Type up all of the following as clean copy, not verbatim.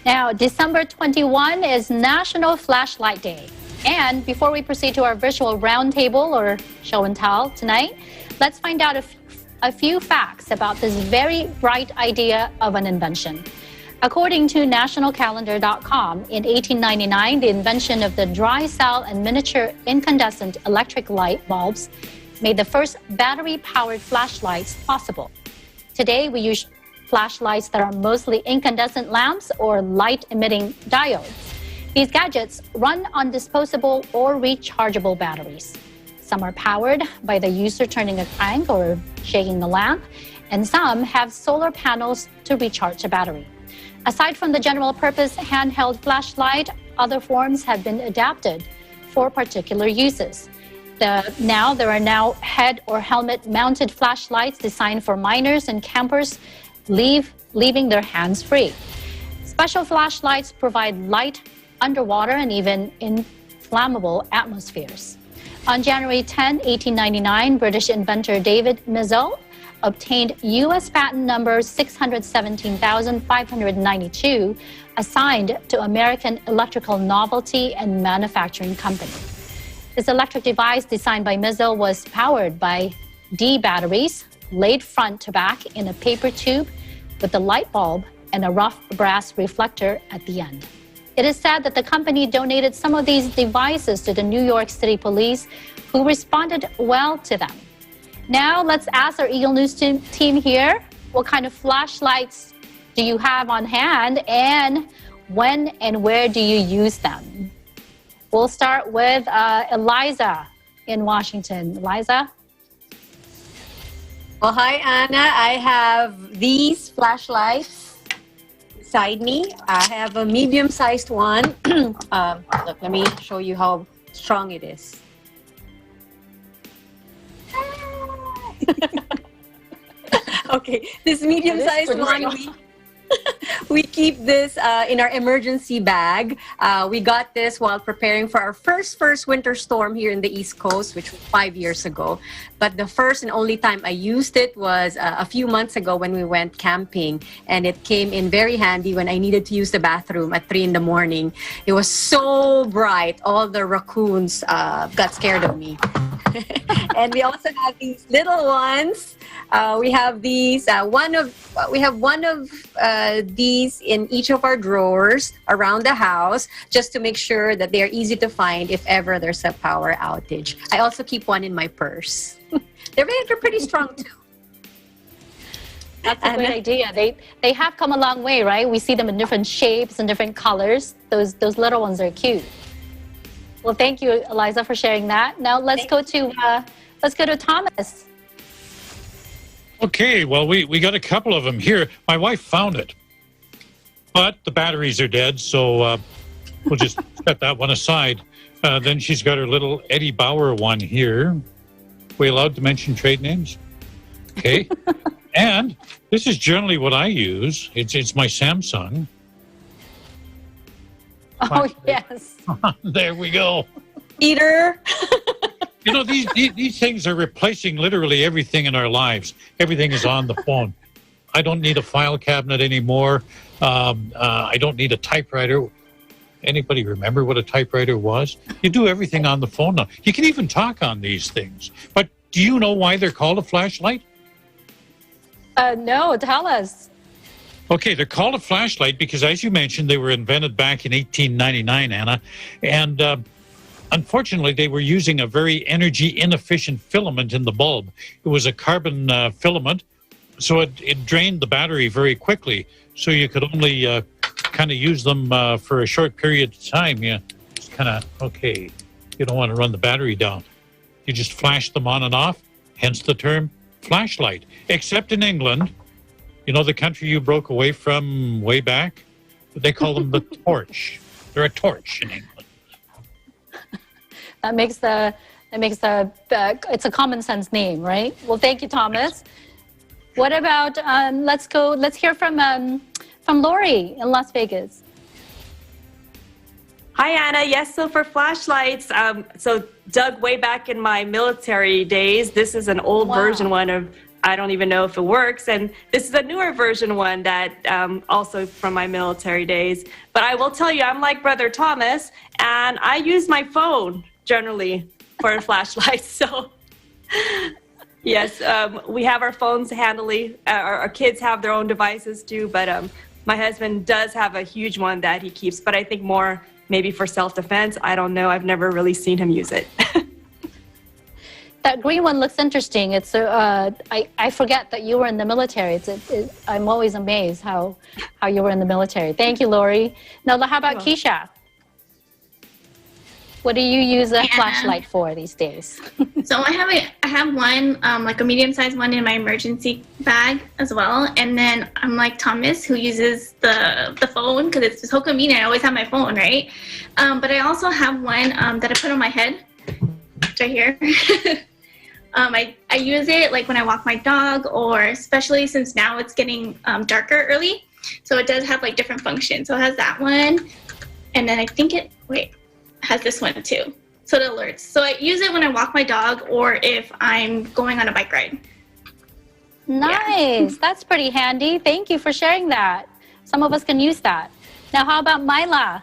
Now, December 21 is National Flashlight Day. And before we proceed to our virtual roundtable or show and tell tonight, let's find out a few facts about this very bright idea of an invention. According to nationalcalendar.com, in 1899, the invention of the dry cell and miniature incandescent electric light bulbs made the first battery-powered flashlights possible. Today, we use flashlights that are mostly incandescent lamps or light-emitting diodes. These gadgets run on disposable or rechargeable batteries. Some are powered by the user turning a crank or shaking the lamp, and some have solar panels to recharge the battery. Aside from the general-purpose handheld flashlight, other forms have been adapted for particular uses. There are head or helmet-mounted flashlights designed for miners and campers, leaving their hands free. Special flashlights provide light underwater and even in flammable atmospheres. On January 10, 1899, British inventor David Mizell obtained U.S. patent number 617,592, assigned to American Electrical Novelty and Manufacturing Company. This electric device designed by Mizell was powered by D batteries, laid front to back in a paper tube with a light bulb and a rough brass reflector at the end. It is said that the company donated some of these devices to the New York City police, who responded well to them. Now let's ask our Eagle News team here, what kind of flashlights do you have on hand, and when and where do you use them? We'll start with Eliza in Washington. Eliza? Well, hi, Anna. I have these flashlights beside me. I have a medium-sized one. Look, let me show you how strong it is. Okay, this medium-sized one, we keep this in our emergency bag. We got this while preparing for our first winter storm here in the East Coast, which was 5 years ago. But the first and only time I used it was a few months ago when we went camping, and it came in very handy when I needed to use the bathroom at 3 in the morning. It was so bright, all the raccoons got scared of me. And we also have these little ones. We have these. We have one of these in each of our drawers around the house, just to make sure that they are easy to find if ever there's a power outage. I also keep one in my purse. They're pretty strong too. That's a great idea. They have come a long way, right? We see them in different shapes and different colors. Those little ones are cute. Well, thank you, Eliza, for sharing that. Now let's go to Thomas. Okay, well, we got a couple of them here. My wife found it, but the batteries are dead, so we'll just set that one aside. Then she's got her little Eddie Bauer one here. We allowed to mention trade names? Okay. And this is generally what I use. It's my Samsung. Oh, yes. There we go. Eater. You know, these things are replacing literally everything in our lives. Everything is on the phone. I don't need a file cabinet anymore. I don't need a typewriter. Anybody remember what a typewriter was? You do everything on the phone now. You can even talk on these things. But do you know why they're called a flashlight? No, tell us. Okay, they're called a flashlight because, as you mentioned, they were invented back in 1899, Anna. And unfortunately, they were using a very energy-inefficient filament in the bulb. It was a carbon filament, so it drained the battery very quickly. So you could only kind of use them for a short period of time. Yeah, it's kind of, okay, you don't want to run the battery down. You just flash them on and off, hence the term flashlight. Except in England, you know, the country you broke away from way back, they call them the torch. They're a torch in England. It's a common sense name, right? Well, thank you, Thomas. What about, let's hear from Lori in Las Vegas. Hi, Anna. Yes, so for flashlights, so dug way back in my military days, this is an old version one of I don't even know if it works. And this is a newer version one that also from my military days. But I will tell you, I'm like Brother Thomas, and I use my phone generally for a flashlight. So yes, we have our phones handily. Our kids have their own devices too, but my husband does have a huge one that he keeps, but I think more maybe for self-defense. I don't know. I've never really seen him use it. That green one looks interesting. It's I forget that you were in the military. I'm always amazed how you were in the military. Thank you, Lori. Now, how about Keisha? What do you use a flashlight for these days? So I have one, like a medium-sized one in my emergency bag as well. And then I'm like Thomas, who uses the phone because it's so convenient. I always have my phone, right? But I also have one that I put on my head. It's right here. I use it like when I walk my dog, or especially since now it's getting darker early. So it does have like different functions. So it has that one. And then I think it has this one too. So it alerts. So I use it when I walk my dog or if I'm going on a bike ride. Nice. Yeah. That's pretty handy. Thank you for sharing that. Some of us can use that. Now, how about Myla?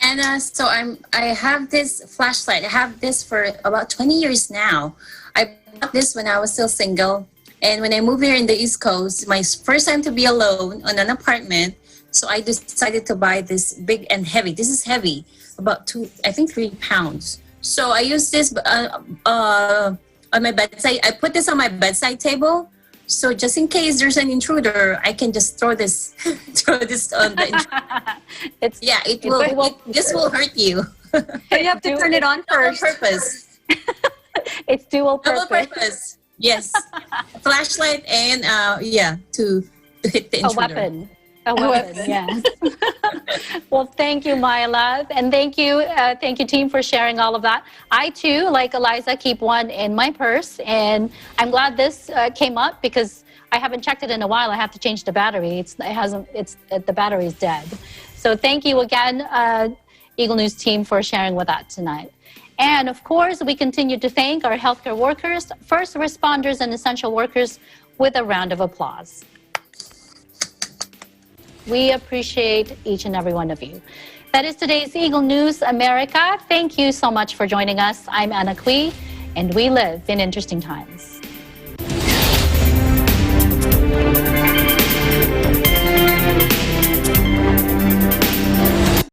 And so I have this flashlight. I have this for about 20 years now. I bought this when I was still single. And when I moved here in the East Coast, my first time to be alone on an apartment, so I decided to buy this big and heavy. This is heavy, about 3 pounds. So I use this on my bedside. I put this on my bedside table. So just in case there's an intruder, I can just throw this on the intruder. This will hurt you. You have to turn it on first. Double purpose. It's dual purpose. Double purpose. Yes. Flashlight and to hit the intruder. A weapon, yes. Well, thank you, Myla, and thank you, team, for sharing all of that. I too, like Eliza, keep one in my purse, and I'm glad this came up because I haven't checked it in a while. I have to change the battery. The battery's dead. So thank you again, Eagle News team, for sharing with that tonight. And of course, we continue to thank our healthcare workers, first responders, and essential workers with a round of applause. We appreciate each and every one of you. That is today's Eagle News America. Thank you so much for joining us. I'm Anna Kui, and we live in interesting times.